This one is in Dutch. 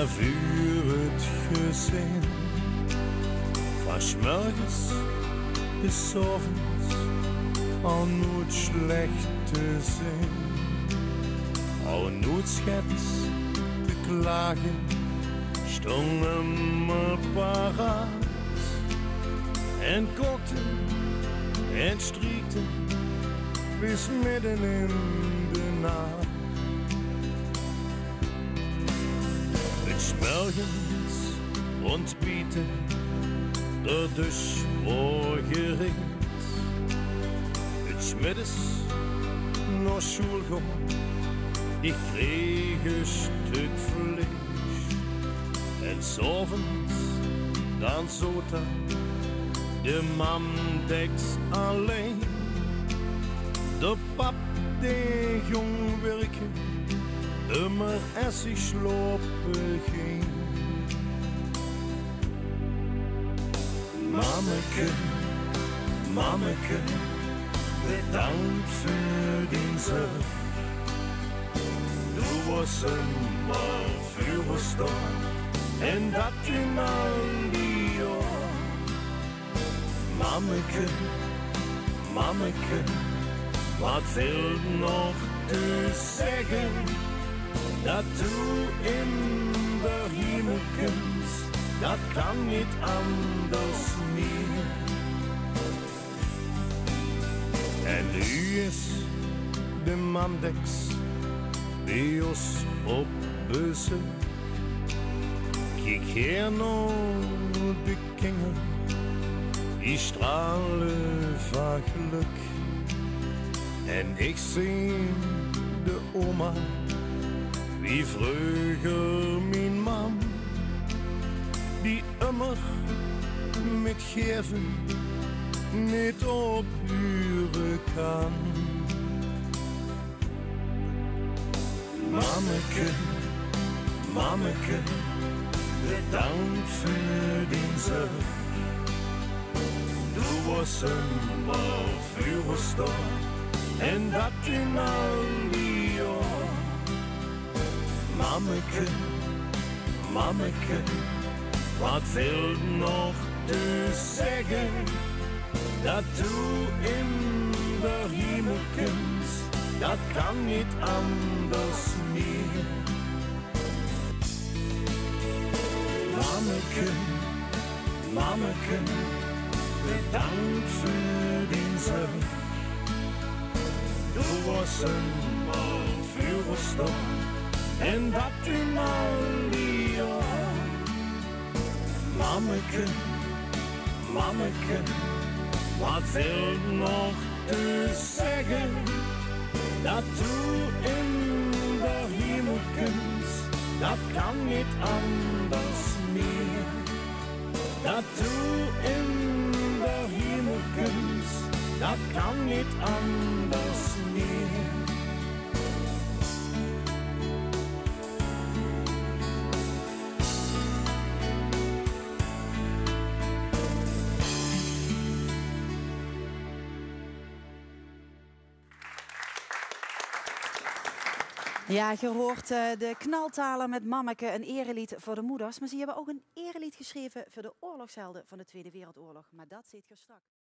voor het gezin. Van 's morgens bis 's avonds al nooit slecht te zijn. Al nooit schets te klagen, stonden me paraat. En kookten en striekten bis midden in de nacht. Het 's morgens ontbieten, er dus voorgericht. Het 's middags naar school gaan, ik kreeg een stuk vlees. En 's avonds dan zota de mam dekt alleen. De pap die jong werken, immer als ik slopen ging. Mammeke, mammeke, bedankt voor die zorg. Du was een mal vuurstorm en dat in al die jaar. Mammeke, mammeke, wat viel nog te zeggen? Dat du in de hemel kunt, dat kan niet anders meer. En nu is de Mandex bij ons op bezoek. Kijk hier naar de kinderen, die stralen van geluk. En ik zie de oma, wie vroeger mijn mam, die immer met geven niet ophuren kan. Mammeke, mammeke, bedankt voor die zorg. Du was een mal vuurstorm en dat in al die jaar. Mammeke, mammeke, wat viel nog te zeggen? Dat du in de hemel kunt, dat kan niet anders meer. Mammeke, mammeke, bedankt voor die zorg. Du was een mal vuurstorm en dat in al die jaar. Mammeke, mammeke, wat viel nog te zeggen? Dat du in de hemel kunt, dat kan niet anders meer. Dat du in de hemel kunt, dat kan niet anders meer. Ja, je hoort de knaltalen met Mammeke, een erelied voor de moeders. Maar ze hebben ook een erelied geschreven voor de oorlogshelden van de Tweede Wereldoorlog. Maar dat zit je straks.